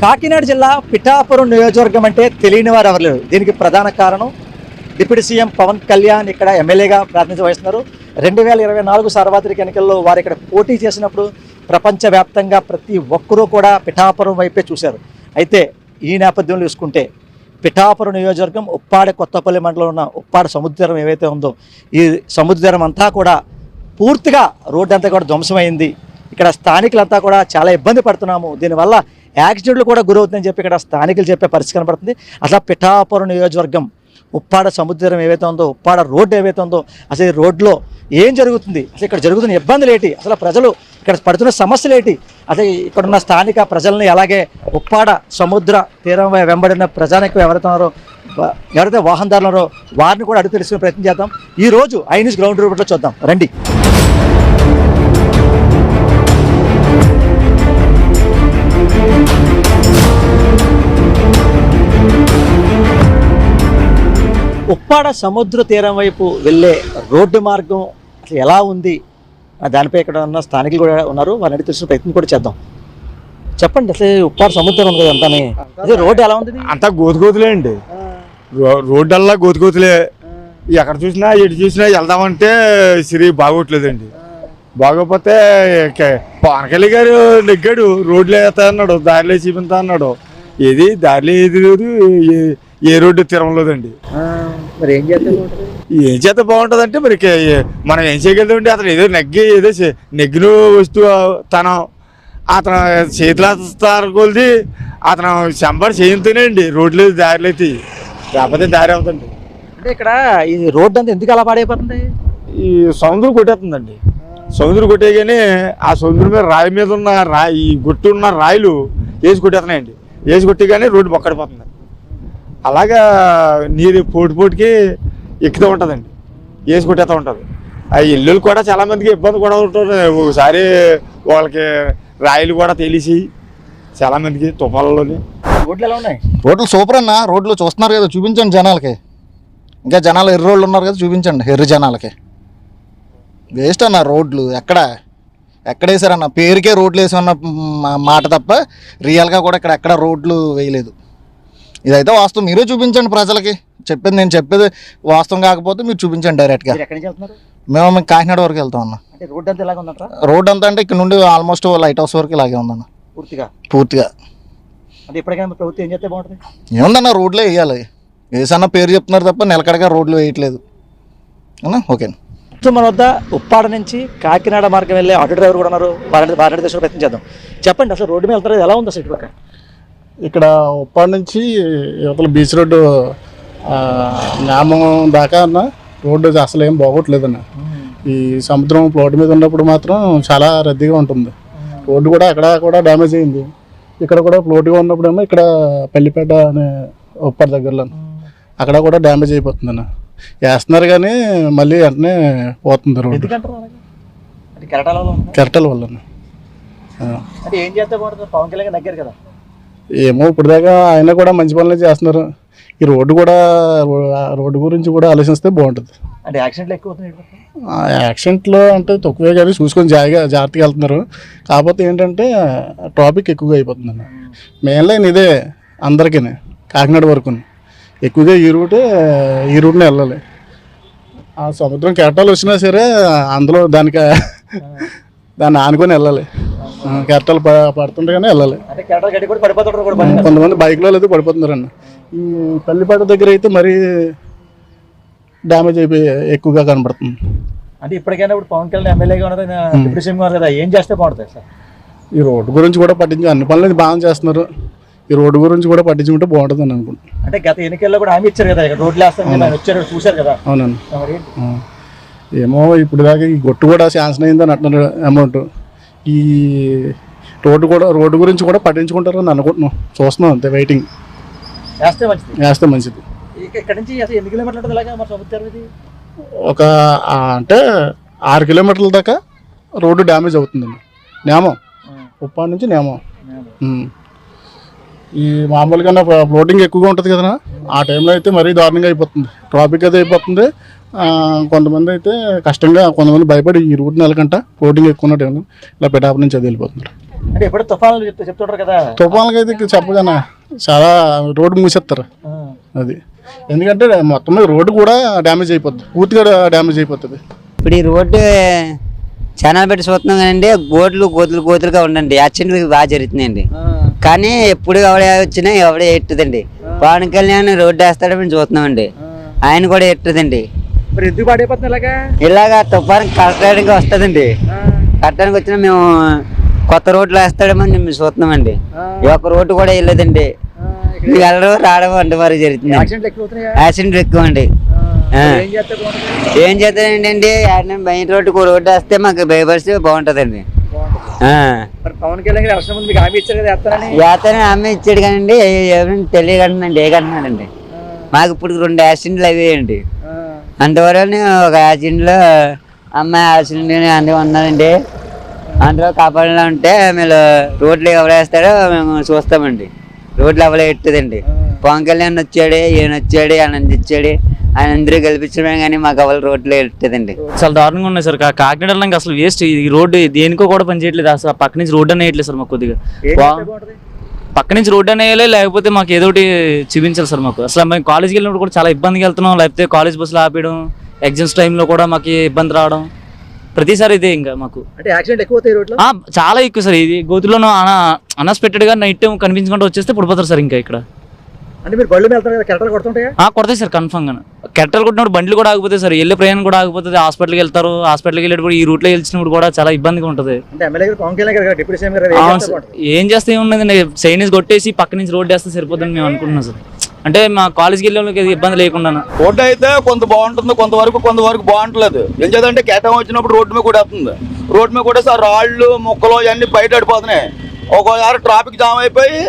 కాకినాడ జిల్లా పిఠాపురం నియోజకవర్గం అంటే తెలియని వారు ఎవరు లేరు. దీనికి ప్రధాన కారణం డిప్యూటీ సీఎం పవన్ కళ్యాణ్ ఇక్కడ ఎమ్మెల్యేగా ప్రాతినిధ్యం వహిస్తున్నారు. 2024 సార్వత్రిక ఎన్నికల్లో వారు ఇక్కడ పోటీ చేసినప్పుడు ప్రపంచవ్యాప్తంగా ప్రతి ఒక్కరూ కూడా పిఠాపురం వైపే చూశారు. అయితే ఈ నేపథ్యంలో చూసుకుంటే పిఠాపురం నియోజకవర్గం ఉప్పాడ కొత్తపల్లి మండలంలో ఉన్న ఉప్పాడ సముద్రం ఏవైతే ఉందో ఈ సముద్రం అంతా కూడా పూర్తిగా రోడ్డు అంతా కూడా ధ్వంసమైంది. ఇక్కడ స్థానికులంతా కూడా చాలా ఇబ్బంది పడుతున్నాము, దీనివల్ల యాక్సిడెంట్లు కూడా గురవుతుందని చెప్పి ఇక్కడ స్థానికులు చెప్పే పరిస్థితి కనపడుతుంది. అసలు పిఠాపురం నియోజకవర్గం ఉప్పాడ సముద్రం ఏవైతే ఉందో ఉప్పాడ రోడ్డు ఏవైతే ఉందో అసలు ఈ రోడ్లో ఏం జరుగుతుంది, అసలు ఇక్కడ జరుగుతున్న ఇబ్బందులు ఏంటి, అసలు ప్రజలు ఇక్కడ పడుతున్న సమస్యలు ఏంటి, అసలు ఇక్కడున్న స్థానిక ప్రజల్ని అలాగే ఉప్పాడ సముద్ర తీరం వెంబడిన ప్రజానికి ఎవరైతే వాహనదారులు ఉన్నారో వారిని కూడా అడుగు తెలుసుకునే ప్రయత్నం చేద్దాం. ఈరోజు ఐన్యూస్ గ్రౌండ్ రూట్లో చూద్దాం రండి. ఉప్పాడ సముద్ర తీరం వైపు వెళ్ళే రోడ్డు మార్గం అసలు ఎలా ఉంది, దానిపై ఇక్కడ ఉన్న స్థానికులు కూడా ఉన్నారు, వారిని అడిగి తెలిసిన ప్రయత్నం కూడా చేద్దాం. చెప్పండి, అసలు ఉప్పాడ సముద్రం ఉంది కదా అంతానే, అదే రోడ్డు ఎలా ఉంది? అంతా గోతులే అండి, రోడ్డు అల్లా గోతులే. ఎక్కడ చూసినా ఎటు చూసినా వెళ్దామంటే సిరి బాగోట్లేదండి. బాగోపోతే పవన్ కళ్యాణ్ గారు నెగ్గాడు, రోడ్లు వేస్తా అన్నాడు, దారిలో చూపిస్తా అన్నాడు. ఏది దారిలో ఏది లేదు, ఏ రోడ్డు తిరగలేదండి. మరి ఏం చేస్తే బాగుంటుంది అంటే మరి మనం ఏం చేయగలుగుతామండి. అతను ఏదో ఏదో నెగ్గిన వస్తువు అతను చేతులు కొలిది అతను చెంబడి చేయంతోనే అండి రోడ్లు దారిలో అయితే, లేకపోతే దారి అవుతుంది. అంటే ఇక్కడ ఈ రోడ్డు అంతా ఎందుకు అలా పాడైపోతుంది? ఈ సముద్రం కొట్టేస్తుందండి. సముద్రం కొట్టేగానే ఆ సముద్రం మీద రాయి మీద ఉన్న ఈ గుట్టు ఉన్న రాయిలు వేసి కొట్టేస్తున్నాయండి. వేసి కొట్టేగానే రోడ్డు బొక్కడిపోతుంది. అలాగా నీరు పోటీకి ఎక్కుతూ ఉంటుందండి, వేసి కొట్టేస్తూ ఉంటుంది. ఆ ఇల్లులు కూడా చాలా మందికి ఇబ్బంది కూడా ఉంటుంది. ఒకసారి వాళ్ళకి రాయిలు కూడా తెలిసి చాలా మందికి తుఫాన్లోని. రోడ్లు ఎలా ఉన్నాయి? రోడ్లు సూపర్ అన్న, రోడ్లు చూస్తున్నారు కదా, చూపించండి జనాలకి. ఇంకా జనాలు ఎర్ర రోడ్లు ఉన్నారు కదా, చూపించండి ఎర్ర జనాలకి. వేస్ట్ అన్న రోడ్లు, ఎక్కడ వేసారన్న, పేరుకే రోడ్లు వేసామన్న మాట తప్ప రియల్గా కూడా ఇక్కడ ఎక్కడ రోడ్లు వేయలేదు. ఇదైతే వాస్తవం, మీరే చూపించండి ప్రజలకి. చెప్పేది నేను చెప్పేది వాస్తవం కాకపోతే మీరు చూపించండి డైరెక్ట్గా. మేము కాకినాడ వరకు వెళ్తాం అన్న. రోడ్ అంతా అంటే ఇక్కడ నుండి ఆల్మోస్ట్ లైట్ హౌస్ వరకు ఇలాగే ఉందన్న పూర్తిగా. ఏముందన్న, రోడ్లే వేయాలి. వేసన్న పేరు చెప్తున్నారు తప్ప నిలకడగా రోడ్లు వేయట్లేదు అన్న. ఓకే, మన వద్ద ఉప్పాడ నుంచి కాకినాడ మార్గం వెళ్ళే ఆటో డ్రైవర్ కూడా ఉన్నారు, వారిని దర్శనం ప్రయత్నం చేద్దాం. చెప్పండి, అసలు రోడ్డు మీద వెళ్తారు, ఎలా ఉంది అసలు ఇటు? ఇక్కడ ఉప్పాడ నుంచి యువతల బీచ్ రోడ్డు జ్ఞాపం దాకా అన్న రోడ్డు అసలు ఏం బాగోట్లేదన్న. ఈ సముద్రం ప్లాట్ మీద ఉన్నప్పుడు మాత్రం చాలా రద్దీగా ఉంటుంది. రోడ్డు కూడా అక్కడ కూడా డ్యామేజ్ అయింది. ఇక్కడ కూడా ప్లాట్గా ఉన్నప్పుడేమో ఇక్కడ పల్లిపేట అనే ఉప్పాడ దగ్గరలో అక్కడ కూడా డ్యామేజ్ అయిపోతుంది అన్న. వేస్తున్నారు కానీ మళ్ళీ వెంటనే పోతుంది రోడ్డు కెరటాల వల్ల. ఏమో ఇప్పుడు దాకా ఆయన కూడా మంచి పనులు చేస్తున్నారు. ఈ రోడ్డు గురించి కూడా ఆలోచిస్తే బాగుంటుంది. యాక్సిడెంట్లో అంటే తక్కువే కానీ చూసుకొని జాగ్రత్తగా వెళ్తున్నారు. కాకపోతే ఏంటంటే ట్రాఫిక్ ఎక్కువగా అయిపోతుంది అన్న. మెయిన్ లైన్ ఇదే అందరికీ, కాకినాడ వరకు ఎక్కువగా ఈ రూట్నే వెళ్ళాలి. ఆ సముద్రం కెరటాలు వచ్చినా సరే అందులో దాన్ని ఆనుకొని వెళ్ళాలి. కెరటాలు పడుతుండగానే వెళ్ళాలి. కొంతమంది బైక్లో అయితే పడిపోతున్నారన్న. ఈ పల్లిపేట దగ్గర అయితే మరీ డ్యామేజ్ అయిపోయి ఎక్కువగా కనబడుతుంది. అంటే ఇప్పటికైనా ఇప్పుడు పవన్ కళ్యాణ్ ఎమ్మెల్యేగా ఉన్నారు, డిప్యూటీ సీఎం గారు కదా, ఏం చేస్తే బాగుంటుంది సార్? ఈ రోడ్డు గురించి కూడా అన్ని పనులు బాగా చేస్తున్నారు. ఈ రోడ్డు గురించి కూడా పట్టించుకుంటే బాగుంటుంది అని అనుకుంటున్నాను. అంటే గత ఎన్నికల్లో కూడా హామీ ఇచ్చారు కదా, రోడ్లు వేస్తాను చూశారు కదా. అవునండి. ఏమో ఇప్పుడు దాకా ఈ గొట్టు కూడా శాంక్షన్ అయిందని అంటున్నారు అమౌంట్. ఈ రోడ్డు గురించి కూడా పట్టించుకుంటారు అని అనుకుంటున్నాం. చూస్తున్నాం అంతే, వెయిటింగ్. వేస్తే మంచిది. ఇక్కడ నుంచి ఎన్ని కిలోమీటర్లు? ఒక అంటే 6 కిలోమీటర్ల దాకా రోడ్డు డ్యామేజ్ అవుతుందండి. నేమం ఉప్పాడ నుంచి నేమం. ఈ మామూలుగా ఫ్లోటింగ్ ఎక్కువగా ఉంటుంది కదా, ఆ టైంలో అయితే మరీ దారుణంగా అయిపోతుంది. ట్రాఫిక్ అది అయిపోతుంది. కొంతమంది అయితే కష్టంగా, కొంతమంది భయపడి ఈ రూట్ నెలకంట ఫ్లోటింగ్ ఎక్కువ ఉన్న టైంలో ఇలా పిఠాపురం నుంచి అది వెళ్ళిపోతున్నారు. అంటే ఎప్పుడు తుఫాన్లు చెప్తుంటారు కదా. తుఫాన్లకి అయితే ఇక చెప్పగానే చాలా రోడ్డు మూసేస్తారు. అది ఎందుకంటే మొత్తం మీద రోడ్డు కూడా డ్యామేజ్ అయిపోద్ది, పూర్తిగా డ్యామేజ్ అయిపోతుంది. ఇప్పుడు ఈ రోడ్డు ఛానల్ పెట్టి చూస్తున్నాం కదండి, గోతులుగా ఉండండి, యాక్సిడెంట్లు బాగా జరుగుతున్నాయండి. కానీ ఎప్పుడు ఎవడే వచ్చినా ఎవడే ఎట్టుదండి. పవన్ కళ్యాణ్ రోడ్డు వేస్తాడో మేము చూస్తున్నామండి, ఆయన కూడా ఎట్టుదండి. మరి ఎందుకు పాడైపోతుంది ఇలాగా తుఫాను కట్టడానికి వస్తుందండి. కట్టడానికి వచ్చినా మేము కొత్త రోడ్లు వేస్తాడేమని మేము చూస్తున్నామండి. ఈ ఒక్క రోడ్డు కూడా వెళ్ళదండి, వెళ్ళడం రావడం అంటే మరి జరుగుతుంది. యాక్సిడెంట్లు ఎక్కువ అండి. ఏం చేస్తానండి, మెయిన్ రోడ్డుకు రోడ్డు వేస్తే మాకు భయపరిస్తే బాగుంటుందండి. పవన్ కళ్యాణ్ ఎలక్షన్ ముందు హామీ ఇచ్చారు కదా వేస్తానని హామీ ఇచ్చాడు కానండి, ఎవరైనా తెలియకంటున్నాండి ఏకంటున్నాడండి. మాకు ఇప్పుడు 2 యాక్సిడెంట్లు అయ్యాయండి. అందువల్ల ఒక యాక్సిడెంట్లో అమ్మాయి యాక్సిడెంట్ అందులో ఉన్నారండి. అందులో కాపాడులో ఉంటే మీరు రోడ్లు ఎవరు వేస్తాడో మేము చూస్తామండి. రోడ్లు ఎవరో ఎట్టుదండి. పవన్ కళ్యాణ్ వచ్చాడు, ఈయన వచ్చాడు, ఆనంద్ ఇచ్చాడు, ఆయన అందరూ గెలిపించడమే కానీ మాకు ఎవరు రోడ్లు ఎట్టుదండి. చాలా దారుణంగా ఉన్నాయి సార్. కాకినాడలో అసలు వేస్ట్ ఈ రోడ్డు, దేనికో కూడా పని చేయట్లేదు. అసలు పక్క నుంచి రోడ్డు అనే వేయట్లేదు సార్. మాకు కొద్దిగా పక్క నుంచి రోడ్డు అనేయాలి, లేకపోతే మాకు ఏదో ఒకటి చూపించాలి సార్. మాకు అసలు మేము కాలేజ్కి వెళ్ళినప్పుడు కూడా చాలా ఇబ్బందిగా వెళ్తున్నాం, లేకపోతే కాలేజ్ బస్సులు ఆపేయడం, ఎగ్జామ్స్ టైంలో కూడా మాకు ఇబ్బంది రావడం ప్రతిసారి ఇదే. ఇంకా మాకు అంటే యాక్సిడెంట్ ఎక్కువ అవుతాయి రోడ్లు, చాలా ఎక్కువ సార్. ఇది గోతుల్లోనూ అన్ఎక్స్పెక్టెడ్గా నైట్ కనిపించుకుంటూ వచ్చేస్తే పడిపోతారు సార్. ఇంకా ఇక్కడ అంటే మీరు బళ్ళు వెళ్తారు కదా, కెరటాలు కొడుతుంటాయా? కొడతాయి సార్ కన్ఫర్మ్ గా. కెరటాలు కొట్టినప్పుడు బండ్లు కూడా ఆగిపోతాయి సార్, వెళ్ళే ప్రయాణం కూడా ఆగిపోతుంది. హాస్పిటల్కి వెళ్తారు, హాస్పిటల్కి వెళ్ళేటప్పుడు ఈ రూట్లో వెళ్చినప్పుడు కూడా చాలా ఇబ్బందిగా ఉంటుంది. అంటే ఎమ్మెల్యే గారు పవన్ కళ్యాణ్ గారు డిప్యూటీ సీఎం గారు ఏం చేస్తే ఏమున్నది, చైనీస్ కొట్టేసి పక్క నుంచి రోడ్డు వేస్తే సరిపోతుందని మేము అనుకుంటున్నాం సార్. అంటే మా కాలేజ్కి వెళ్ళే వాళ్ళకి ఇబ్బంది లేకుండా. రోడ్డు అయితే కొంత బాగుంటుంది, కొంతవరకు బాగుంటలేదు. ఏం చేద్దంటే కేటం వచ్చినప్పుడు రోడ్డు మీద కూడా వస్తుంది. రోడ్డు మీద కూడా సార్ రాళ్ళు మొక్కలు ఇవన్నీ బయట పడిపోతున్నాయి. ఒక్కోసారి ట్రాఫిక్ జామ్ అయిపోయి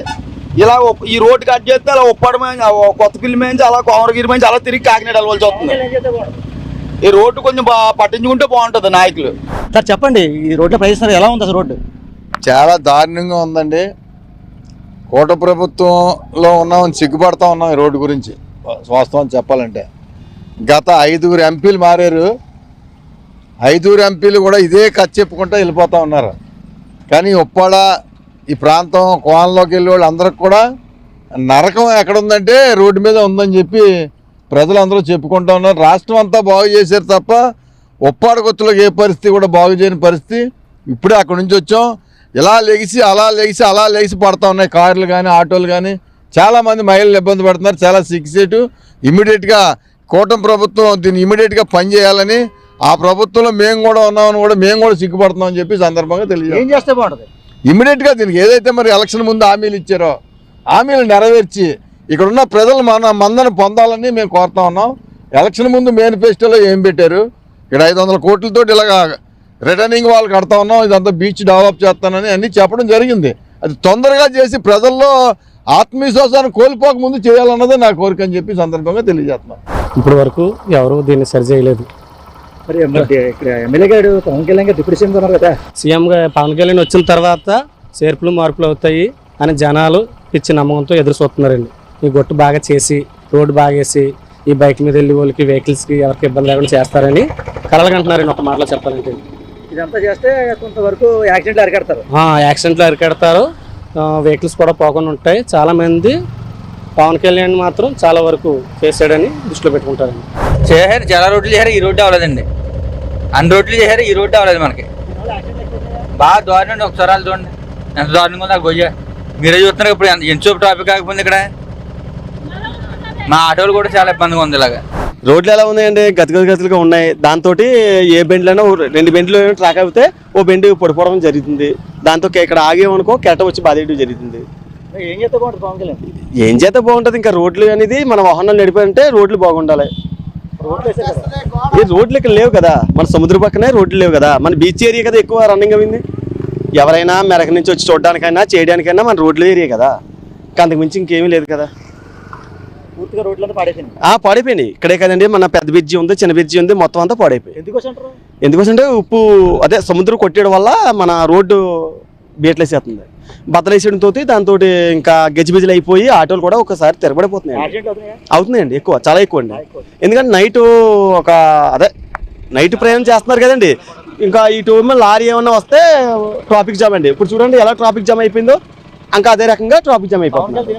ఇలా ఈ రోడ్డు కట్ చేస్తే అలా ఉప్పాడ కొత్తపల్లి మేంచి అలా కోమరగిరి మేంచి అలా తిరిగి కాకినాడ వెళ్ళవలసి వస్తుంది. ఈ రోడ్డు కొంచెం పట్టించుకుంటే బాగుంటుంది నాయకులు. సార్ చెప్పండి, ఈ రోడ్ల ప్రదేశం ఎలా ఉంది అసలు? రోడ్డు చాలా దారుణంగా ఉందండి. కోట ప్రభుత్వంలో ఉన్నామని సిగ్గుపడతా ఉన్నాం ఈ రోడ్డు గురించి. వాస్తవం చెప్పాలంటే గత 5 ఎంపీలు మారారు. 5 ఎంపీలు కూడా ఇదే కథ చెప్పుకుంటూ వెళ్ళిపోతూ ఉన్నారు. కానీ ఉప్పాడ ఈ ప్రాంతం కోనలోకి వెళ్ళే వాళ్ళు అందరికి కూడా నరకం ఎక్కడుందంటే రోడ్డు మీద ఉందని చెప్పి ప్రజలందరూ చెప్పుకుంటూ ఉన్నారు. రాష్ట్రం అంతా బాగు చేశారు తప్ప ఉప్పాడ కొత్తలోకి ఏ పరిస్థితి కూడా బాగు చేయని పరిస్థితి. ఇప్పుడే అక్కడి నుంచి వచ్చాం. ఇలా లెగిసి అలా లెగిసి పడుతూ ఉన్నాయి కార్లు కానీ ఆటోలు కానీ. చాలామంది మహిళలు ఇబ్బంది పడుతున్నారు. చాలా సిగ్గుసేటు. ఇమ్మీడియట్గా కూటమి ప్రభుత్వం దీన్ని ఇమ్మీడియట్గా పనిచేయాలని, ఆ ప్రభుత్వంలో మేము కూడా ఉన్నామని కూడా మేము కూడా సిగ్గుపడుతున్నాం అని చెప్పి సందర్భంగా తెలియజేస్తాం. ఏం చేస్తే బాగుంటుంది? ఇమ్మీడియట్గా దీనికి ఏదైతే మరి ఎలక్షన్ ముందు హామీలు ఇచ్చారో హామీలు నెరవేర్చి ఇక్కడ ఉన్న ప్రజలు మందను పొందాలని మేము కోరుతా ఉన్నాం. ఎలక్షన్ ముందు మేనిఫెస్టోలో ఏం పెట్టారు? ఇక్కడ 500 కోట్లతో ఇలాగా రిటర్నింగ్ వాళ్ళు కడతా ఉన్నాం, ఇదంతా బీచ్ డెవలప్ చేస్తానని అన్నీ చెప్పడం జరిగింది. అది తొందరగా చేసి ప్రజల్లో ఆత్మవిశ్వాసాన్ని కోల్పోక ముందు చేయాలన్నదే నా కోరిక అని చెప్పి సందర్భంగా తెలియజేస్తున్నాం. ఇప్పటి వరకు ఎవరు దీన్ని సరి చేయలేదు. మరి ఎమ్మెల్యే గారు పవన్ కళ్యాణ్ గారు డిప్యూటీ సీఎం ఉన్నారు కదా, సీఎంగా పవన్ కళ్యాణ్ వచ్చిన తర్వాత చేర్పులు మార్పులు అవుతాయి అని జనాలు పిచ్చి నమ్మకంతో ఎదురు చూస్తున్నారండి. ఈ గొట్టు బాగా చేసి రోడ్డు బాగా వేసి ఈ బైక్ మీద వెళ్ళి వాళ్ళకి వెహికల్స్కి ఎవరికి ఇబ్బంది లేకుండా చేస్తారని కలలుగంటున్నారండి. ఒక మాటలో చెప్పాలంటే ఇదంతా చేస్తే కొంతవరకు యాక్సిడెంట్లు అరికడతారు. యాక్సిడెంట్లు అరికడతారు, వెహికల్స్ కూడా పోకుండా ఉంటాయి. చాలామంది పవన్ కళ్యాణ్ మాత్రం చాలా వరకు చేశాడని దృష్టిలో పెట్టుకుంటారండి. చేశారు, చాలా రోడ్లు చేశారు, ఈ రోడ్డు అవ్వలేదండి. అన్ని రోడ్లు చేశారు, ఈ రోడ్డు అవ్వలేదు మనకి. బాగా దారుణండి. ఒకసారి వాళ్ళు చూడండి ఎంత దారుణంగా ఉందో. గొయ్య మీరే చూస్తున్నారు ఇప్పుడు ఎంతో ట్రాఫిక్ ఆగిపోయింది ఇక్కడ. మా ఆటోలు కూడా చాలా ఇబ్బందిగా ఉంది. ఇలాగా రోడ్లు ఎలా ఉన్నాయండి, గతులుగా ఉన్నాయి. దాంతో ఏ బెండ్లైనా 2 బెండ్లు ట్రాక్ అయిపోతే ఓ బెండ్ పడిపోవడం జరుగుతుంది. దాంతో ఇక్కడ ఆగేమనుకో కెరట వచ్చి బాధేయడం జరుగుతుంది. ఏం చేస్తే బాగుంటుంది పవన్ కళ్యాణ్? ఏం చేస్తే బాగుంటుంది? ఇంకా రోడ్లు అనేది మన వాహనాలు నడిపారంటే రోడ్లు బాగుండాలి. ఈ రోడ్లు ఇక్కడ లేవు కదా, మన సముద్ర పక్కనే రోడ్లు లేవు కదా, మన బీచ్ ఏరియా కదా ఎక్కువ రన్నింగ్ అయింది. ఎవరైనా మెరక నుంచి వచ్చి చూడడానికైనా చేయడానికైనా మన రోడ్ల ఏరియా కదా, అంతకు మించి ఇంకేమీ లేదు కదా. పూర్తిగా రోడ్లు పాడైపోయినాయి. ఇక్కడే కదండి మన పెద్ద బ్రిడ్జి ఉంది, చిన్న బ్రిడ్జి ఉంది, మొత్తం అంతా పాడైపోయి. ఎందుకోసంటే ఉప్పు అదే సముద్రం కొట్టేయడం వల్ల మన రోడ్డు బీట్లేసేస్తుంది. బద్దలేసేయడంతో దాంతో ఇంకా గజిబిజిలు అయిపోయి ఆటోలు కూడా ఒకసారి తిరగబడిపోతున్నాయి. అవుతున్నాయండి, చాలా ఎక్కువ అండి. ఎందుకంటే నైట్ ప్రయాణం చేస్తున్నారు కదండి. ఇంకా ఈ టైంలో లారీ ఏమన్నా వస్తే ట్రాఫిక్ జామ్ అండి. ఇప్పుడు చూడండి ఎలా ట్రాఫిక్ జామ్ అయిపోయిందో, ఇంకా అదే రకంగా ట్రాఫిక్ జామ్ అయిపోతుంది.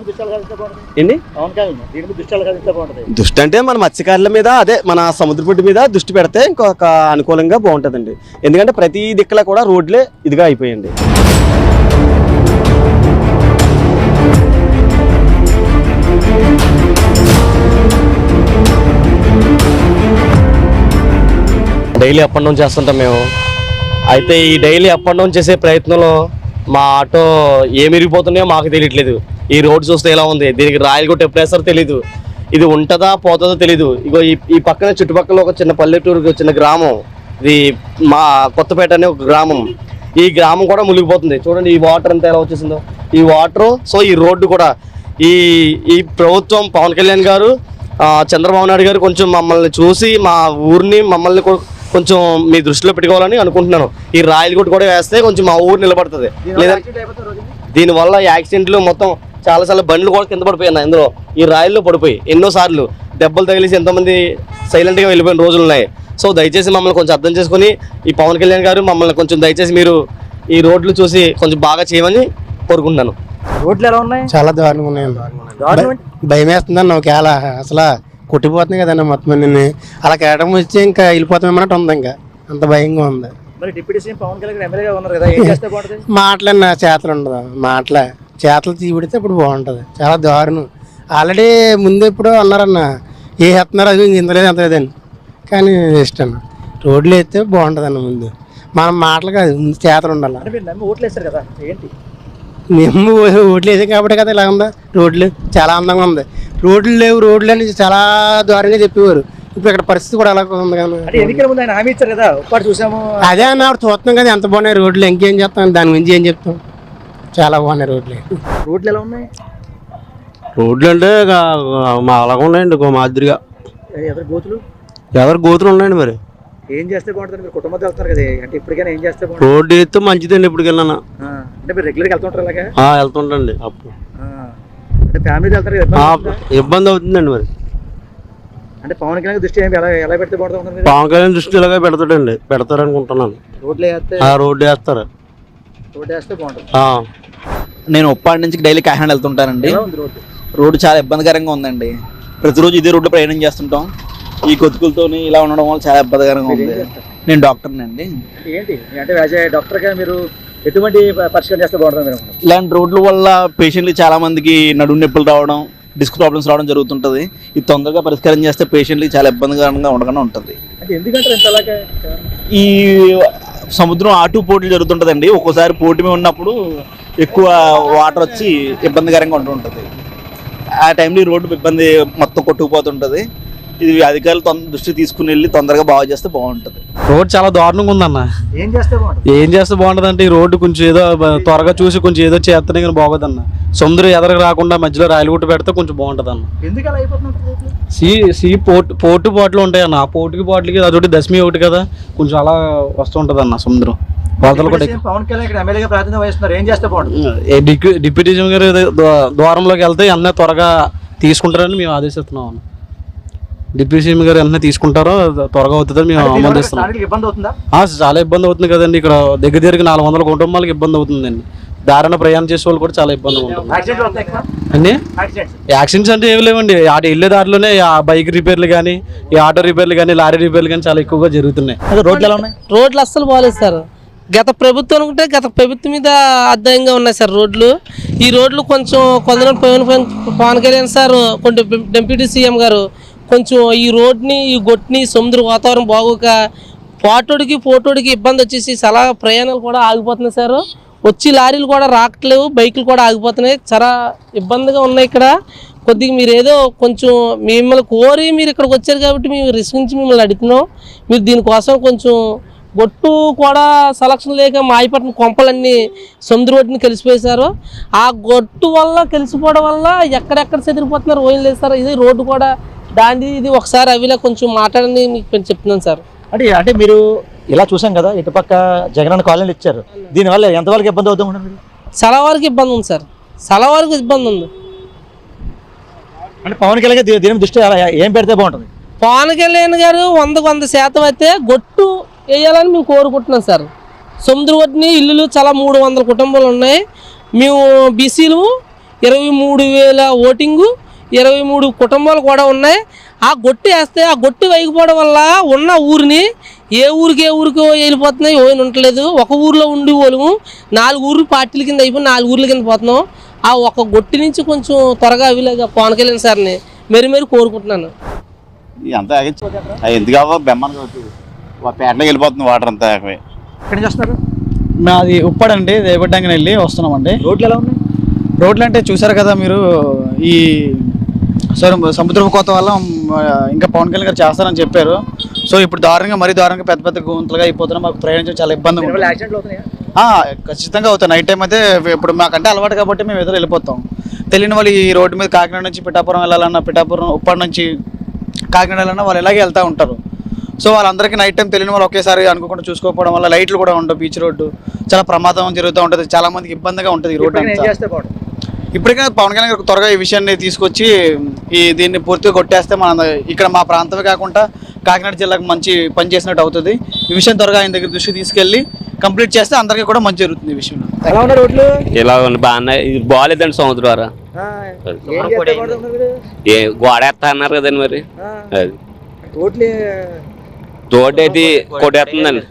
ఏంటి దృష్టి అంటే మన మత్స్యకారుల మీద, అదే మన సముద్రపుడ్డు మీద దృష్టి పెడితే ఇంకొక అనుకూలంగా బాగుంటుందండి. ఎందుకంటే ప్రతి దిక్కులా కూడా రోడ్లే ఇదిగా అయిపోయింది. డైలీ అప్ అండ్ డౌన్ చేస్తుంటాం మేము. అయితే ఈ డైలీ అప్ అండ్ డౌన్ చేసే ప్రయత్నంలో మా ఆటో ఏమి విరిగిపోతున్నాయో మాకు తెలియట్లేదు. ఈ రోడ్ చూస్తే ఎలా ఉంది, దీనికి రాయలు కొట్టే ప్రెషర్ తెలీదు, ఇది ఉంటుందా పోతుందో తెలీదు. ఇగో ఈ పక్కన చుట్టుపక్కల ఒక చిన్న పల్లెటూరు, చిన్న గ్రామం, ఇది మా కొత్తపేట అనే ఒక గ్రామం. ఈ గ్రామం కూడా మునిగిపోతుంది. చూడండి ఈ వాటర్ అంతా ఎలా వచ్చేసిందో, ఈ వాటర్. సో ఈ రోడ్డు కూడా ఈ ప్రభుత్వం, పవన్ కళ్యాణ్ గారు, చంద్రబాబు నాయుడు గారు కొంచెం మమ్మల్ని చూసి మా ఊరిని మమ్మల్ని కొంచెం మీ దృష్టిలో పెట్టుకోవాలని అనుకుంటున్నాను. ఈ రాయలకోట కూడా వేస్తే కొంచెం మా ఊరు నిలబడుతుంది. లేదా దీనివల్ల యాక్సిడెంట్లు మొత్తం చాలా బండ్లు కూడా కింద పడిపోయాయి ఇందులో, ఈ రాయిల్లో పడిపోయి ఎన్నోసార్లు దెబ్బలు తగిలేసి ఎంతోమంది సైలెంట్గా వెళ్ళిపోయిన రోజులు ఉన్నాయి. సో దయచేసి మమ్మల్ని కొంచెం అర్థం చేసుకుని ఈ పవన్ కళ్యాణ్ గారు మమ్మల్ని కొంచెం దయచేసి మీరు ఈ రోడ్లు చూసి కొంచెం బాగా చేయమని కోరుకుంటున్నాను. రోడ్లు ఎలా ఉన్నాయి? చాలా దారుణంగా ఉన్నాయండి. భయం వేస్తుందండి ఒకవేళ అసలు కొట్టిపోతున్నాయి కదండి మొత్తం అన్ని. అలా కేటం వచ్చి ఇంకా వెళ్ళిపోతామన్నట్టు ఉంది, ఇంకా అంత భయంగా ఉంది. మరి డిప్యూటీ సీఎం పవన్ కళ్యాణ్ ఎమ్మెల్యేగా ఉన్నారు కదా, ఏం చేస్తే బాగుంటుంది? మాటలన్నా చేతలు ఉండదు, చేతలు తీపిడితే ఇప్పుడు బాగుంటుంది. చాలా దారుణం. ఆల్రెడీ ముందు ఇప్పుడు అన్నారన్న ఏ ఎత్తున్నారు అది ఇంతలేదు ఎంత లేదండి, కానీ వేస్ట్ అన్న. రోడ్లు వేస్తే బాగుంటుంది అన్న. ముందు మనం మాటలు కాదు, ముందు చేతలు ఉండాలి. అంటే మీరు నమ్మి ఓట్లు వేస్తారు కదా, ఏంటి? మేము ఓట్లు వేసాం కాబట్టి కదా ఇలా ఉందా. రోడ్లు చాలా అందంగా ఉంది. రోడ్లు లేవు, రోడ్లు అని చాలా దారుణంగా చెప్పేవారు. ఇప్పుడు ఇక్కడ పరిస్థితి కూడా అలా ఉంది కదా. ఎన్నికల ముందు ఆయన హామీ ఇచ్చారు కదా, ఒక్కటి చూసాము. అదే అన్న చూస్తున్నాం కదా ఎంత బాగున్నాయి రోడ్లు. ఇంకేం చెప్తాం, దాని గురించి ఏం చెప్తాం. చాలా బాగున్నాయి రోడ్లు. రోడ్లు ఎలా ఉన్నాయి? రోడ్లు అంటే మా అలాగ ఉన్నాయండి, మాదిరిగా ఎవరు గోతులు ఉన్నాయండి. మరి ఏం చేస్తే బాగుంటుంది? మీరు కుటుంబంతో వెళ్తున్నారు కదా, అంటే ఇప్పటికైనా ఏం చేస్తే బాగుంటుంది? రోడ్డు అయితే మంచిదండి. ఇప్పుడు వెళ్ళినా అంటే మీరు రెగ్యులర్గా వెళ్తుంటారు అలాగే? వెళ్తుంటండి. అప్పుడు అంటే ఫ్యామిలీతో వెళ్తారు, ఇబ్బంది అవుతుందండి. మరి అంటే పవన్ కళ్యాణ్ దృష్టి ఎలా పెడితే బాగుంటుంది? పవన్ కళ్యాణ్ దృష్టి ఇలాగే పెడతాడండి, పెడతారనుకుంటున్నాను. రోడ్లు వేస్తే రోడ్డు వేస్తారు, రోడ్డు వేస్తే బాగుంటుంది. నేను ఉప్పాడి నుంచి డైలీ కాకినాడ వెళ్తుంటానండి. రోడ్డు చాలా ఇబ్బందికరంగా ఉందండి. ప్రతిరోజు ఇదే రోడ్డు ప్రయాణం చేస్తుంటాం. ఈ కొతుకులతో ఇలా ఉండడం వల్ల చాలా ఇబ్బందికరంగా ఉంది. నేను డాక్టర్ని అండి. ఏంటి అంటే డాక్టర్గా మీరు ఎటువంటి పరిష్కారం చేస్తే బాగుంటుంది? ఇలాంటి రోడ్ల వల్ల పేషెంట్లు చాలా మందికి నడుము నొప్పులు రావడం, డిస్క్ ప్రాబ్లమ్స్ రావడం జరుగుతుంటుంది. ఇది తొందరగా పరిష్కారం చేస్తే పేషెంట్లకి చాలా ఇబ్బందికరంగా ఉండకుండా ఉంటుంది. ఈ సముద్రం ఆటు పోటీలు జరుగుతుంటుందండి. ఒక్కోసారి పోటీ మీద ఉన్నప్పుడు ఎక్కువ వాటర్ వచ్చి ఇబ్బందికరంగా ఉంటుంటుంది. ఆ టైంలో ఈ రోడ్డు ఇబ్బంది మొత్తం కొట్టుకుపోతుంటుంది. ఇది అధికారులు దృష్టి తీసుకుని వెళ్ళి తొందరగా బాగు చేస్తే బాగుంటుంది. రోడ్ చాలా దారుణంగా ఉందన్న. ఏం చేస్తే బాగుంటుంది అంటే ఈ రోడ్డు కొంచెం ఏదో త్వరగా చూసి కొంచెం ఏదో చేస్తేనే కానీ బాగోదన్న. సముద్రం ఎదరకు రాకుండా మధ్యలో రాయలగుట్టు పెడితే కొంచెం బాగుంటుంది అన్న. ఎందుకు అలా అయిపోతుంది? సీ పోర్టు బాటలు ఉంటాయన్న. ఆ పోర్టుకి బాటలకి అదొకటి దశమి ఒకటి కదా, కొంచెం అలా వస్తుంటది అన్న సముద్రం. వరదలు కూడా పవన్ కళ్యాణ్ ఎమ్మెల్యేగా ప్రాతినిధ్యం వహిస్తున్నారు, ఏం చేస్తే బాగుంటుంది? డిప్యూటీ సీఎం గారు ద్వారంలోకి వెళ్తే అన్నీ త్వరగా తీసుకుంటారని మేము ఆదేశిస్తున్నాం అన్న. డిప్యూటీ సీఎం గారు వెంటనే తీసుకుంటారో త్వరగా అవుతుందని మేము ఆమోదిస్తున్నాం. చాలా ఇబ్బంది అవుతుంది కదండి. ఇక్కడ దగ్గరికి 400 కుటుంబాలకు ఇబ్బంది అవుతుందండి. దారిన ప్రయాణం చేసే వాళ్ళు కూడా చాలా ఇబ్బందిగా ఉంటుంది అండి. యాక్సిడెంట్స్ అంటే ఏమి లేవండి. అటు వెళ్ళే దారిలోనే బైక్ రిపేర్లు కానీ, ఈ ఆటో రిపేర్లు కానీ, లారీ రిపేర్లు కానీ చాలా ఎక్కువగా జరుగుతున్నాయి. రోడ్లు ఎలా ఉన్నాయి? రోడ్లు అస్సలు బాగాలేదు సార్. గత ప్రభుత్వం అనుకుంటే గత ప్రభుత్వం మీద అధ్యయంగా ఉన్నాయి సార్ రోడ్లు. ఈ రోడ్లు కొంచెం పవన్ కళ్యాణ్ సార్, కొంచెం డిప్యూటీ సీఎం గారు కొంచెం ఈ రోడ్ని, ఈ గొట్టిని, సముద్ర వాతావరణం బాగోక పోటోడికి ఇబ్బంది వచ్చేసి చాలా ప్రయాణాలు కూడా ఆగిపోతున్నాయి సార్. వచ్చి లారీలు కూడా రావట్లేవు, బైకులు కూడా ఆగిపోతున్నాయి. చాలా ఇబ్బందిగా ఉన్నాయి ఇక్కడ. కొద్దిగా మీరు ఏదో కొంచెం మిమ్మల్ని కోరి మీరు ఇక్కడికి వచ్చారు కాబట్టి మేము రిస్క్ నుంచి మిమ్మల్ని అడుగుతున్నాం. మీరు దీనికోసం కొంచెం గొట్టు కూడా సెలక్షన్ లేక మాయపట్టిన కొంపలన్నీ సముద్ర రోడ్డుని కలిసిపోయేశారు. ఆ గొట్టు వల్ల కలిసిపోవడం వల్ల ఎక్కడెక్కడ చెదిరిపోతున్నారు ఓయం లేదు సార్. ఇది రోడ్డు కూడా దాన్ని ఇది ఒకసారి అవిలా కొంచెం మాట్లాడని మీకు చెప్తున్నాను సార్. అంటే మీరు ఇలా చూసాం కదా, ఇటుపక్క జగనన్న కాలనీలు ఇచ్చారు. దీనివల్ల ఎంతవరకు ఇబ్బంది అవుతుంది? చాలా వరకు ఇబ్బంది ఉంది సార్, చాలా వరకు ఇబ్బంది ఉంది. అంటే పవన్ కళ్యాణ్ దీని దృష్టి ఏం పెడితే బాగుంటుంది? పవన్ కళ్యాణ్ గారు 100% అయితే గొట్టు వేయాలని మేము కోరుకుంటున్నాం సార్. సముద్ర ఒడ్డుని ఇల్లులు చాలా 300 కుటుంబాలు ఉన్నాయి. మేము బీసీలు 23,000 ఓటింగు, 23 కుటుంబాలు కూడా ఉన్నాయి. ఆ గొట్టి వేస్తే ఆ గొట్టి వైగిపోవడం వల్ల ఉన్న ఊరిని ఏ ఊరికి వెళ్ళిపోతున్నాయి ఏమైనా ఉండలేదు. ఒక ఊరిలో ఉండి వాళ్ళము 4 ఊర్లు పార్టీల కింద అయిపోయి 4 ఊర్ల కింద పోతున్నాం. ఆ ఒక గొట్టి నుంచి కొంచెం త్వరగా అవిలాగా పవన్ కళ్యాణ్ సార్ని మెరి కోరుకుంటున్నాను. అంతా ఎందుకు అవ్వ బెమ్మను పేటలోకి వెళ్ళిపోతుంది వాటర్ అంతా. ఎక్కడి నుంచి వస్తున్నారు? మాది ఉప్పడండి, రేపడ్డానికి వెళ్ళి వస్తున్నామండి. రోడ్లు ఎలా ఉన్నాయి? రోడ్లు అంటే చూసారు కదా మీరు, ఈ సముద్రపు కోత వల్ల ఇంకా పవన్ కళ్యాణ్ గారు చేస్తారని చెప్పారు. సో ఇప్పుడు మరీ దారుణంగా పెద్ద పెద్ద గుంతలుగా అయిపోతున్నాయి. మాకు ప్రయాణించడం చాలా ఇబ్బందిగా ఉంది. ఖచ్చితంగా అవుతాయి. నైట్ టైం అయితే ఇప్పుడు మాకంటే అలవాటు కాబట్టి మేము ఎదురు వెళ్ళిపోతాం. తెలియని వాళ్ళు ఈ రోడ్డు మీద కాకినాడ నుంచి పిఠాపురం వెళ్ళాలన్నా, పిఠాపురం ఉప్పటి నుంచి కాకినాడ వెళ్ళాలన్నా వాళ్ళు ఇలాగే వెళ్తూ ఉంటారు. సో వాళ్ళందరికీ నైట్ టైం తెలియని వాళ్ళు ఒకేసారి అనుకోకుండా చూసుకోకపోవడం వల్ల లైట్లు కూడా ఉండవు. బీచ్ రోడ్డు చాలా ప్రమాదం జరుగుతూ ఉంటుంది. చాలా మందికి ఇబ్బందిగా ఉంటుంది ఈ రోడ్డు అంతా. ఇప్పటికైనా పవన్ కళ్యాణ్ గారు త్వరగా ఈ విషయాన్ని తీసుకొచ్చి దీన్ని పూర్తిగా కొట్టేస్తే మన ఇక్కడ మా ప్రాంతమే కాకుండా కాకినాడ జిల్లాకు మంచి పని చేసినట్టు అవుతుంది. ఈ విషయం త్వరగా ఆయన దగ్గర దృష్టి తీసుకెళ్ళి కంప్లీట్ చేస్తే అందరికీ కూడా మంచి జరుగుతుంది. ఈ విషయం ఎలా ఉన్నాయి రోడ్లు? ఇలా బాగున్నాయి. ఇది బాగాలేదండి సముద్రం ద్వారా గోడ వేస్తా అన్నారు కదండి. మరి అది రోడ్డు అయితే కొట్టేస్తుందండి.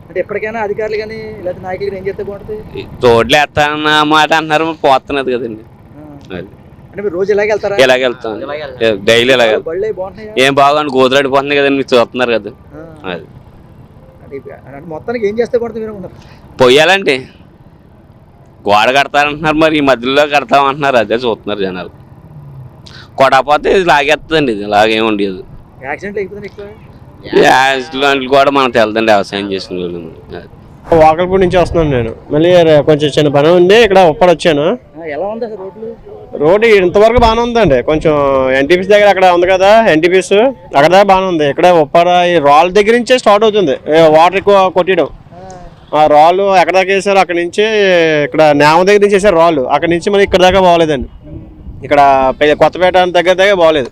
అంటే ఎప్పటికైనా అధికారులు కానీ లేదా నాయకులు ఏం చేస్తే బాగుంటుంది? రోడ్లు వేస్తానన్న మాట అంటున్నారు, పోతున్నది కదండి. అది అంటే మీరు రోజు ఇలాగే వెళ్తారా? ఇలాగ వెళ్తాం, డైలీ ఇలాగ ఏం బాగుంది. గోతులాడిపోతున్నాయి కదండి, మీరు చూస్తున్నారు కదా. అది మొత్తానికి ఏం చేస్తే బాగుంటుంది మీరు? పొయ్యాలండి, గోడ కడతారంటున్నారు, మరి ఈ మధ్యలో కడతామంటున్నారు. అదే చూస్తున్నారు జనాలు. కొడకపోతే ఇది లాగేస్తుందండి, ఇది లాగేమి ఉండదు. యాక్సిడెంట్లు కూడా మనకు తెలదండి వ్యవసాయం చేసుకునే వాళ్ళు. వాకల్పూడి నుంచి వస్తున్నాను నేను. మళ్ళీ కొంచెం చిన్న పని ఉంది, ఇక్కడ ఉప్పడి వచ్చాను. ఎలా ఉంది అసలు రోడ్లు? రోడ్డు ఇంతవరకు బాగానే ఉందండి. కొంచెం ఎన్టీపీస్ దగ్గర అక్కడ ఉంది కదా, ఎన్టీపీస్ అక్కడ దాకా బాగానే ఉంది. ఇక్కడ ఉప్పడ ఈ రాళ్ళ దగ్గర నుంచే స్టార్ట్ అవుతుంది వాటర్ ఎక్కువ కొట్టడం. ఆ రాళ్ళు ఎక్కడ దాకా వేసారు, అక్కడ నుంచి ఇక్కడ నేమ దగ్గర నుంచి వేసారు రాళ్ళు, అక్కడ నుంచి మళ్ళీ ఇక్కడ దాకా బాగోలేదండి. ఇక్కడ కొత్తపేట దగ్గర దాకా బాగోలేదు.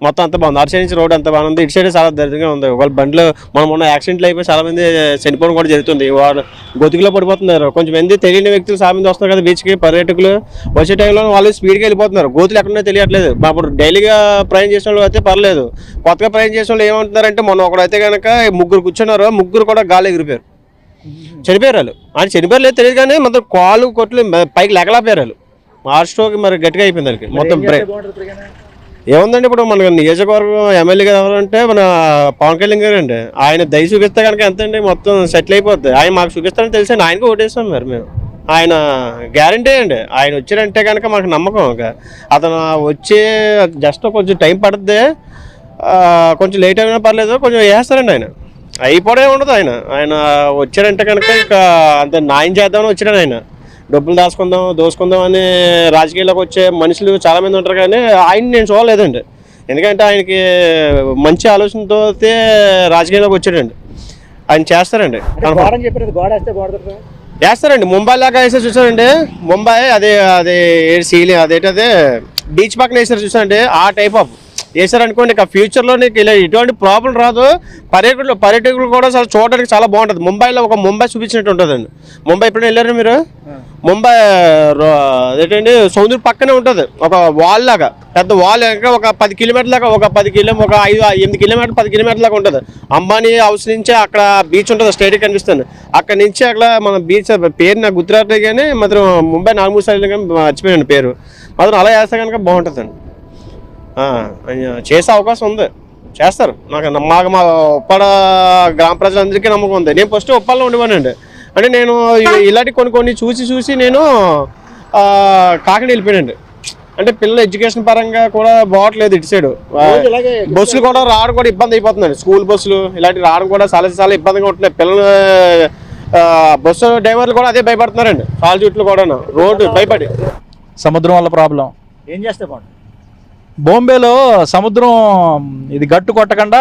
మొత్తం అంతా బాగుంది. అటు సైడ్ నుంచి రోడ్ అంతా బాగుంది, ఇటు సైడ్ చాలా దరిద్రంగా ఉంది. వాళ్ళ బండ్లు మొన్న యాక్సిడెంట్లు అయిపోయి చాలా మంది చనిపోవడం కూడా జరుగుతుంది. వాళ్ళు గొతుకులో పడిపోతున్నారు. కొంచెం మంది తెలియని వ్యక్తులు చాలా మంది వస్తున్నారు కదా బీచ్కి, పర్యాటకులు వచ్చే టైంలో వాళ్ళు స్పీడ్గా వెళ్ళిపోతున్నారు. గోతులు ఎక్కడన్నా తెలియట్లేదు. అప్పుడు డైలీగా ప్రయాణం చేసిన వాళ్ళు అయితే పర్లేదు. కొత్తగా ప్రయాణం చేసిన వాళ్ళు ఏమంటున్నారంటే, మొన్న ఒకడు అయితే కనుక 3 కూర్చున్నారు, 3 కూడా గాలి ఎగిరిపోయారు, చనిపోయారు. వాళ్ళు అని చనిపోయారు లేదు తెలియదు కానీ మొత్తం కాలు కొట్లు పైకి లెగలేపారు. వాళ్ళు హార్ట్ స్ట్రోక్ మరి గట్టిగా అయిపోయింది వాళ్ళకి మొత్తం బ్రెయిన్. ఏముందండి, ఇప్పుడు మన నియోజకవర్గం ఎమ్మెల్యేగా ఎవరంటే మన పవన్ కళ్యాణ్ గారు అండి. ఆయన దయ చూపిస్తే కనుక ఎంతండి మొత్తం సెటిల్ అయిపోద్ది. ఆయన మాకు చూపిస్తారని తెలిసి ఆయనకు ఓటేస్తాం. మరి మేము ఆయన గ్యారంటీ అండి. ఆయన వచ్చారంటే కనుక మాకు నమ్మకం. అతను వచ్చే జస్ట్ కొంచెం టైం పడుతుంది, కొంచెం లేట్ అయినా పర్లేదు, కొంచెం వేస్తారండి. ఆయన అయిపోవడే ఉండదు. ఆయన వచ్చారంటే కనుక ఇక అంత న్యాయం చేద్దామని వచ్చాడు. ఆయన డబ్బులు దోసుకుందాం అని రాజకీయాల్లోకి వచ్చే మనుషులు చాలామంది ఉంటారు, కానీ ఆయన్ని నేను చూడలేదండి. ఎందుకంటే ఆయనకి మంచి ఆలోచనతో రాజకీయాల్లోకి వచ్చాడండి. ఆయన చేస్తారండి, వేస్తారండి. ముంబై లాగా వేసారు చూసారండి. ముంబై అదే అదేంటదే బీచ్ పక్కన వేసారు చూసారండి. ఆ టైప్ ఆఫ్ వేసారనుకోండి, ఇక ఫ్యూచర్లో నీకు ఇలా ఎటువంటి ప్రాబ్లం రాదు. పర్యాటకులు కూడా చాలా చూడడానికి చాలా బాగుంటుంది. ముంబైలో ఒక ముంబై చూపించినట్టు ఉంటుందండి. ముంబై ఎప్పుడైనా వెళ్ళారు మీరు? ముంబై అదేంటండి సముద్రం పక్కనే ఉంటుంది. ఒక వాల్ లాగా, పెద్ద వాల్ ఇంకా ఒక 10 కిలోమీటర్ లాగా, ఒక 8 కిలోమీటర్ 10 కిలోమీటర్ లాగా ఉంటుంది. అంబానీ హౌస్ నుంచి అక్కడ బీచ్ ఉంటుంది, స్టేడియం కనిపిస్తుంది. అక్కడ నుంచి అక్కడ మన బీచ్ పేరు నాకు గుర్తురాట్లేదు, కానీ మాత్రం ముంబై 4-3 సార్లు కానీ మర్చిపోయాను పేరు. మాత్రం అలా వేస్తే కనుక బాగుంటుందండి. చేసే అవకాశం ఉంది, చేస్తారు. మాకు మా ఉప్పాడ గ్రామ ప్రజలందరికీ నమ్మకం ఉంది. నేను ఫస్ట్ ఉప్పాడలో ఉండేవానండి. అంటే నేను ఇలాంటి కొన్ని చూసి నేను కాకినాడ వెళ్ళిపోయానండి. అంటే పిల్లలు ఎడ్యుకేషన్ పరంగా కూడా బాగట్లేదు. ఇటు సైడ్ బస్సులు కూడా రావడం కూడా ఇబ్బంది అయిపోతుందండి. స్కూల్ బస్సులు ఇలాంటివి రావడం కూడా చాలా ఇబ్బందిగా ఉంటున్నాయి. పిల్లలు బస్సు డ్రైవర్లు కూడా అదే భయపడుతున్నారండి. కాలు చుట్లు కూడా రోడ్డు భయపడి. సముద్రం వల్ల ప్రాబ్లం. ఏం చేస్తే బాగుంటుంది? బాంబేలో సముద్రం ఇది గట్టు కొట్టకుండా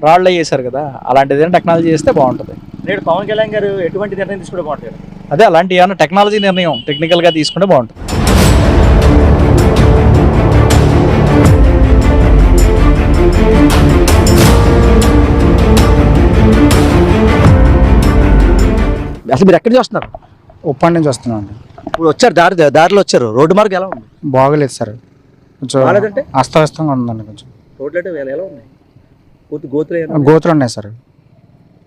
రాళ్ళు వేసారు కదా, అలాంటిది టెక్నాలజీ చేస్తే బాగుంటుంది. నేడు పవన్ కళ్యాణ్ గారు ఎటువంటి నిర్ణయం తీసుకుంటే బాగుంటుంది? అదే అలాంటి ఏమైనా టెక్నాలజీ నిర్ణయం టెక్నికల్గా తీసుకుంటే బాగుంటుంది. అసలు మీరు ఎక్కడి నుంచి వస్తున్నారు? ఉప్పటి నుంచి వస్తున్నాం అండి. ఇప్పుడు వచ్చారు దారిలో వచ్చారు, రోడ్డు మార్గం ఎలా ఉంది? బాగోలేదు సార్, కొంచెం బాగాలేదంటే? అస్తవ్యస్తంగా ఉందండి. కొంచెం రోడ్లు అంటే ఎలా ఉన్నాయి? గోతులు గోతులు ఉన్నాయి సార్,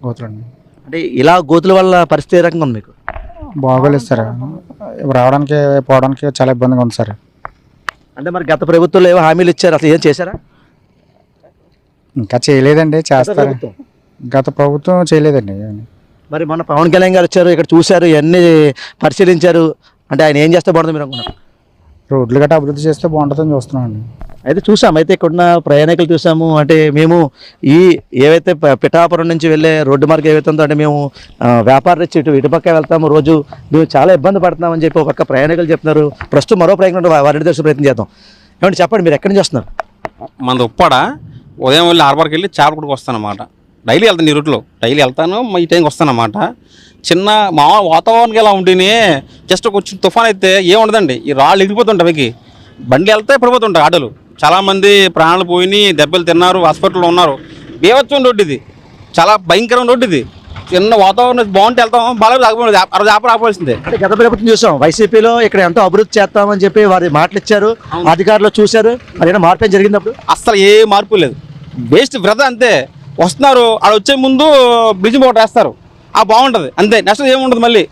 గోతులు ఉన్నాయి. అంటే ఇలా గోతుల వల్ల పరిస్థితి ఏ రకంగా ఉంది మీకు? బాగోలేదు సార్, రావడానికి పోవడానికి చాలా ఇబ్బందిగా ఉంది సార్. అంటే మరి గత ప్రభుత్వంలో ఏవో హామీలు ఇచ్చారు, అసలు ఏం చేశారా? ఇంకా చేయలేదండి, చేస్తారు. గత ప్రభుత్వం చేయలేదండి. మరి మన పవన్ కళ్యాణ్ గారు వచ్చారు, ఇక్కడ చూశారు, ఇవన్నీ పరిశీలించారు, అంటే ఆయన ఏం చేస్తే బాగుంటుంది మీరు అనుకున్నారు? రోడ్లు గట్రా అభివృద్ధి చేస్తే బాగుంటుందని చూస్తున్నామండి. అయితే చూసాం, అయితే ఇక్కడున్న ప్రయాణికులు చూసాము. అంటే మేము ఈ ఏవైతే పిఠాపురం నుంచి వెళ్ళే రోడ్డు మార్గం ఏవైతే ఉందో, అంటే మేము వ్యాపార రీత్యా ఇటుపక్క వెళ్తాము, రోజు మేము చాలా ఇబ్బంది పడుతున్నామని చెప్పి ఒక పక్క ప్రయాణికులు చెప్తున్నారు. ప్రస్తుతం మరో ప్రయాణికులు వారి దర్శనం ప్రయత్నం చేద్దాం. ఏమంటే చెప్పండి, మీరు ఎక్కడి నుంచి వస్తున్నారు? మనది ఉప్పాడ. ఉదయం వెళ్ళి హార్బర్కి వెళ్ళి చేపలకుడికి వస్తానమాట. డైలీ వెళ్తాను, ఈ రూట్లో డైలీ వెళ్తాను, ఈ టైంకి వస్తానమాట. చిన్న మామూలు వాతావరణం ఎలా ఉంటేనే జస్ట్ కొంచెం తుఫాన్ అయితే ఏం ఉండదండి, ఈ రాళ్ళు ఎగిరిపోతుంటాయి, అవికి బండ్లు వెళ్తే పడిపోతుంటాయి ఆటోలు. చాలామంది ప్రాణాలు పోయినాయి, దెబ్బలు తిన్నారు, హాస్పిటల్లో ఉన్నారు. బీభత్సం రోడ్డు ఇది, చాలా భయంకరమైన రోడ్డు ఇది. చిన్న వాతావరణం బాగుంటే వెళ్తాం, బాగా ఆగిపోయింది, ఆపాల్సిందే. అంటే గత ప్రభుత్వం చూసాం, వైసీపీలో ఇక్కడ ఎంతో అభివృద్ధి చేస్తామని చెప్పి వారి మాటలు ఇచ్చారు, అధికారులు చూశారు, మరి ఏమైనా మార్పు జరిగినప్పుడు? అస్సలు ఏ మార్పు లేదు, వేస్ట్ వ్రత అంతే. వస్తున్నారు, ఆడ వచ్చే ముందు బ్రిడ్జ్ ఒకటి వేస్తారు, ఆ బాగుంటుంది అంతే, నెక్స్ట్ ఏముండదు. మళ్ళీ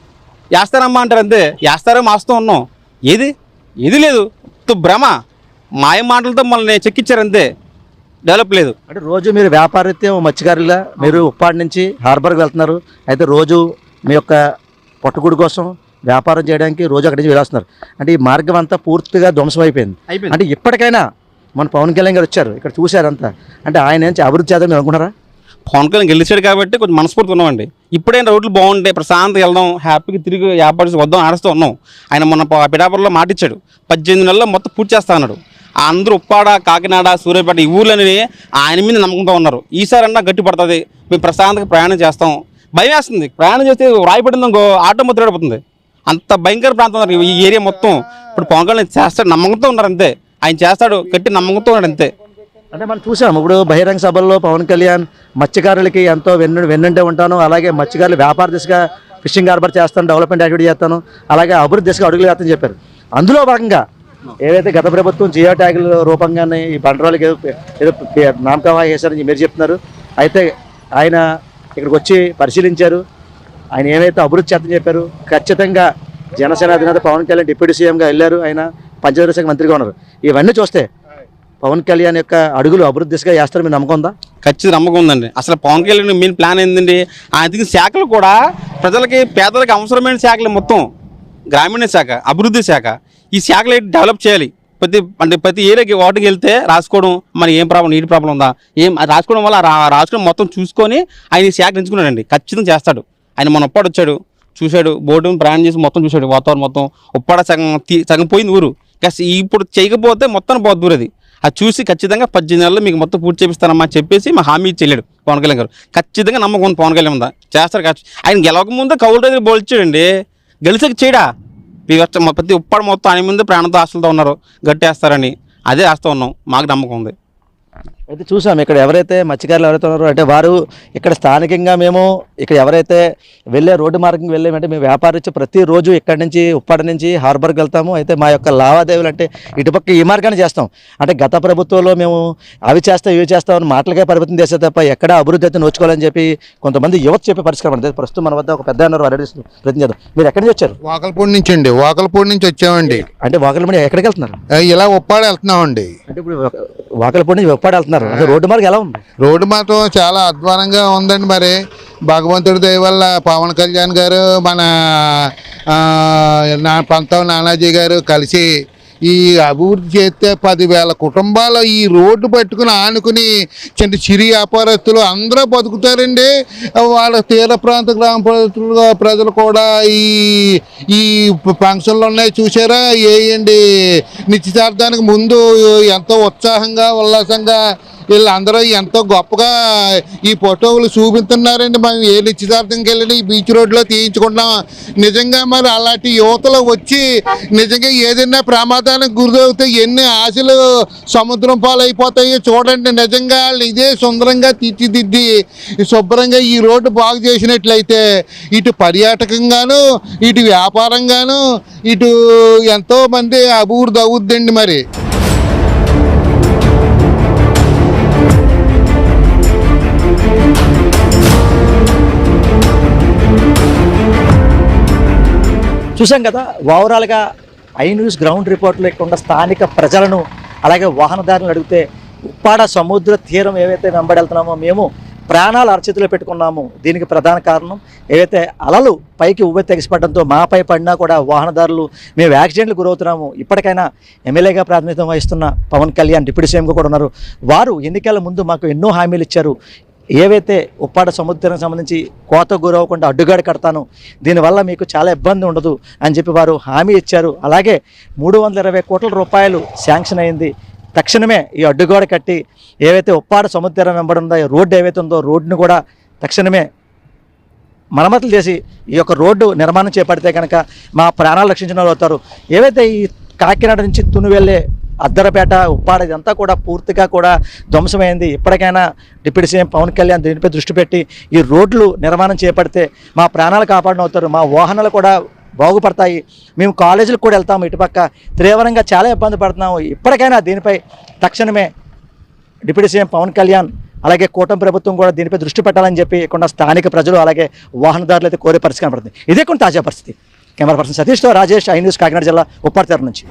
వేస్తారమ్మా అంటారు అంతే, వేస్తారో మాస్తూ ఉన్నాం, ఏది లేదు, భ్రమ, మాయ మాటలతో మనల్ని చెక్కిచ్చారు అంతే, డెవలప్ లేదు. అంటే రోజు మీరు వ్యాపారరీత్యం మత్స్యకారులుగా మీరు ఉప్పాడి నుంచి హార్బర్కి వెళ్తున్నారు, అయితే రోజు మీ యొక్క పట్టుకుడి కోసం వ్యాపారం చేయడానికి రోజు అక్కడి నుంచి వెళ్ళొస్తున్నారు. అంటే ఈ మార్గం అంతా పూర్తిగా ధ్వంసం అయిపోయింది. అంటే ఇప్పటికైనా మన పవన్ కళ్యాణ్ గారు వచ్చారు, ఇక్కడ చూశారంతా, అంటే ఆయన నుంచి అభివృద్ధి చేద్దాం మీరు అనుకుంటారా? పవన్ కళ్యాణ్ గెలిచాడు కాబట్టి కొంచెం మనస్ఫూర్తి ఉన్నామండి. ఇప్పుడైనా రోడ్లు బాగుంటాయి, ప్రశాంతంగా వెళ్దాం, హ్యాపీగా తిరిగి వ్యాపారం వద్దాం ఆడుస్తూ ఉన్నాం. ఆయన మొన్న పిఠాపురంలో మాట ఇచ్చాడు, 18 నెలల్లో మొత్తం పూర్తి చేస్తా అన్నాడు. అందరూ ఉప్పాడ, కాకినాడ, సూర్యాపేట ఈ ఊర్లని ఆయన మీద నమ్మకంతో ఉన్నారు. ఈసారన్నా గట్టి పడుతుంది, మేము ప్రశాంతంగా ప్రయాణం చేస్తాం. భయం వేస్తుంది, ప్రయాణం చేస్తే రాయి పడిందో ఆటో ముద్రపడిపోతుంది, అంత భయంకర ప్రాంతం ఈ ఏరియా మొత్తం. ఇప్పుడు పవన్ కళ్యాణ్ చేస్తాడు, నమ్మకంతో ఉన్నారు అంతే, ఆయన చేస్తాడు, గట్టి నమ్మకంతో ఉన్నాడు అంతే. అంటే మనం చూసాం, ఇప్పుడు బహిరంగ సభల్లో పవన్ కళ్యాణ్ మత్స్యకారులకి ఎంతో వెన్నుంటే ఉంటాను, అలాగే మత్స్యకారులు వ్యాపార దిశగా ఫిషింగ్ హార్బర్ చేస్తాను, డెవలప్మెంట్ యాక్టివిటీ చేస్తాను, అలాగే అభివృద్ధి దిశగా అడుగులు వేస్తానని చెప్పారు. అందులో భాగంగా ఏదైతే గత ప్రభుత్వం జియో ట్యాగుల రూపంగానే ఈ బండరాళ్ళకి ఏదో నామకవా చేశారని మీరు చెప్తున్నారు. అయితే ఆయన ఇక్కడికి వచ్చి పరిశీలించారు, ఆయన ఏమైతే అభివృద్ధి చేస్తానని చెప్పారు. ఖచ్చితంగా జనసేన అధినేత పవన్ కళ్యాణ్ డిప్యూటీ సీఎంగా వెళ్ళారు, ఆయన పంచాయతీ శాఖ మంత్రిగా ఉన్నారు. ఇవన్నీ చూస్తే పవన్ కళ్యాణ్ యొక్క అడుగులు అభివృద్ధి దిశగా చేస్తారు, మీరు నమ్మకం ఉందా? ఖచ్చితంగా నమ్మకం ఉందండి. అసలు పవన్ కళ్యాణ్ మెయిన్ ప్లాన్ ఏంటండి, ఆయన శాఖలు కూడా ప్రజలకి పేదలకి అవసరమైన శాఖలు మొత్తం, గ్రామీణ శాఖ, అభివృద్ధి శాఖ, ఈ శాఖలు డెవలప్ చేయాలి. ప్రతి ఏరియాకి వాటికి వెళ్తే రాసుకోవడం, మరి ఏం ప్రాబ్లం, నీటి ప్రాబ్లం ఉందా, ఏం రాసుకోవడం వల్ల రాసుకోవడం మొత్తం చూసుకొని ఆయన ఈ శాఖ ఎంచుకున్నాడండి. ఖచ్చితంగా చేస్తాడు. ఆయన మన ఉప్పాడు వచ్చాడు, చూశాడు, బోర్డు ప్రయాణం చేసి మొత్తం చూశాడు, వాతావరణం మొత్తం ఉప్పాడ సగం పోయింది ఊరు. ఇప్పుడు చేయకపోతే మొత్తం పోద్దు ఊరు. అది చూసి ఖచ్చితంగా 18 నెలలు మీకు మొత్తం పూర్తి చేపిస్తానమ్మా చెప్పేసి మా హామీ ఇచ్చి వెళ్ళాడు పవన్ కళ్యాణ్ గారు. ఖచ్చితంగా నమ్మకం ఉంది పవన్ కళ్యాణ్ ఉందా, చేస్తారు. ఆయన గెలవకముందే కౌలు రైతులు బోల్చాడండి, గెలిచాక చేయడా ప్రతి ఉప్పాడు మొత్తం ఆయన ముందే ప్రాణంతో ఆశలతో ఉన్నారు, గట్టేస్తారని అదే ఆస్తూ ఉన్నాం, మాకు నమ్మకం ఉంది. అయితే చూసాం ఇక్కడ ఎవరైతే మత్స్యకారులు ఎవరైతే ఉన్నారో, అంటే వారు ఇక్కడ స్థానికంగా మేము ఇక్కడ ఎవరైతే వెళ్ళే రోడ్డు మార్గం వెళ్ళామంటే మేము వ్యాపారం ప్రతిరోజు ఇక్కడి నుంచి ఉప్పాడ నుంచి హార్బర్కి వెళ్తాము. అయితే మా యొక్క లావాదేవీలు అంటే ఇటుపక్క ఈ మార్గాన్ని చేస్తాం. అంటే గత ప్రభుత్వంలో మేము అవి చేస్తాం ఇవి చేస్తామని మాటలకే పరిమితం చేస్తే తప్ప ఎక్కడ అభివృద్ధి అయితే నోచుకోవాలని చెప్పి కొంతమంది యువత చెప్పే పరిష్కారం అంటే ప్రస్తుతం మన వద్ద ఒక పెద్ద అన్నారు ప్రయత్నం చేద్దాం. మీరు ఎక్కడి నుంచి వచ్చారు? వాకలపూడి నుంచి అండి. వాకలపూడి నుంచి వచ్చామండి. అంటే వాకలపూడి ఎక్కడికి వెళ్తున్నారు? ఇలా ఉప్పాడ వెళ్తున్నామండి. అంటే ఇప్పుడు వాకలపూడి నుంచి ఉప్పాడ వెళ్తున్నారు, రోడ్డు మార్గం ఎలా ఉంది? రోడ్డు మాత్రం చాలా అధ్వానంగా ఉందండి. మరి భగవంతుడి దయ వల్ల పవన్ కళ్యాణ్ గారు, మన పంతం నానాజీ గారు కలిసి ఈ అభివృద్ధి చేస్తే 10,000 కుటుంబాలు ఈ రోడ్డు పట్టుకుని ఆనుకుని చిరు వ్యాపారస్తులు అందరూ బతుకుతారండి. వాళ్ళ తీర ప్రాంత గ్రామ ప్రజలు కూడా ఈ ఫంక్షన్లు ఉన్నాయి చూసారా, వేయండి నిశ్చితార్థానికి ముందు ఎంతో ఉత్సాహంగా ఉల్లాసంగా వీళ్ళందరూ ఎంతో గొప్పగా ఈ ఫోటోలు చూపిస్తున్నారండి. మేము ఏ నిశ్చితార్థంకి వెళ్ళి ఈ బీచ్ రోడ్లో తీయించుకుంటున్నాం. నిజంగా మరి అలాంటి యువతలు వచ్చి నిజంగా ఏదైనా ప్రమాదానికి గురవుతే ఎన్ని ఆశలు సముద్రం పాలైపోతాయో చూడండి. నిజంగా ఇదే సుందరంగా తీర్చిదిద్ది శుభ్రంగా ఈ రోడ్డు బాగు చేసినట్లయితే ఇటు పర్యాటకంగాను ఇటు వ్యాపారంగాను ఇటు ఎంతో మంది అభివృద్ధి అవుద్దండి. మరి చూసాం కదా ఓవరాల్గా ఐ న్యూస్ గ్రౌండ్ రిపోర్ట్లో ఇక్కడ ఉన్న స్థానిక ప్రజలను అలాగే వాహనదారులను అడిగితే ఉప్పాడ సముద్ర తీరం ఏవైతే వెంబడెళ్తున్నామో మేము ప్రాణాలు అరచేతిలో పెట్టుకున్నాము. దీనికి ప్రధాన కారణం ఏవైతే అలలు పైకి తెగిసిపడడంతో మాపై పడినా కూడా వాహనదారులు మేము యాక్సిడెంట్లు గురవుతున్నాము. ఇప్పటికైనా ఎమ్మెల్యేగా ప్రాతినిధ్యం వహిస్తున్న పవన్ కళ్యాణ్ డిప్యూటీ సీఎంగా కూడా ఉన్నారు. వారు ఎన్నికల ముందు మాకు ఎన్నో హామీలు ఇచ్చారు. ఏవైతే ఉప్పాడ సముద్రానికి సంబంధించి కోత గురవకుండా అడ్డుగాడి కడతాను, దీనివల్ల మీకు చాలా ఇబ్బంది ఉండదు అని చెప్పి వారు హామీ ఇచ్చారు. అలాగే 320 కోట్ల రూపాయలు శాంక్షన్ అయింది. తక్షణమే ఈ అడ్డుగోడ కట్టి ఏవైతే ఉప్పాడ సముద్రం వెంబడి ఉందో రోడ్డు ఏవైతే ఉందో రోడ్డును కూడా తక్షణమే మరమ్మతులు చేసి ఈ యొక్క రోడ్డు నిర్మాణం చేపడితే కనుక మా ప్రాణాలు రక్షించిన వాళ్ళు అవుతారు. ఏవైతే ఈ కాకినాడ నుంచి తుని వెళ్ళే అద్దరపేట ఉప్పాడ ఇదంతా కూడా పూర్తిగా కూడా ధ్వంసమైంది. ఇప్పటికైనా డిప్యూటీ సీఎం పవన్ కళ్యాణ్ దీనిపై దృష్టి పెట్టి ఈ రోడ్లు నిర్మాణం చేపడితే మా ప్రాణాలు కాపాడిన అవుతారు, మా వాహనాలు కూడా బాగుపడతాయి. మేము కాలేజీలకు కూడా వెళ్తాము, ఇటుపక్క తీవ్రంగా చాలా ఇబ్బంది పడుతున్నాము. ఇప్పటికైనా దీనిపై తక్షణమే డిప్యూటీ సీఎం పవన్ కళ్యాణ్ అలాగే కూటమి ప్రభుత్వం కూడా దీనిపై దృష్టి పెట్టాలని చెప్పి ఇక్కడ స్థానిక ప్రజలు అలాగే వాహనదారులు అయితే కోరే పరిస్థితి కనపడుతుంది. ఇదే కొన్ని తాజా పరిస్థితి. కెమెరా పర్సన్ సతీష్తో రాజేష్, ఐ న్యూస్, కాకినాడ జిల్లా ఉప్పాడ తీరం నుంచి.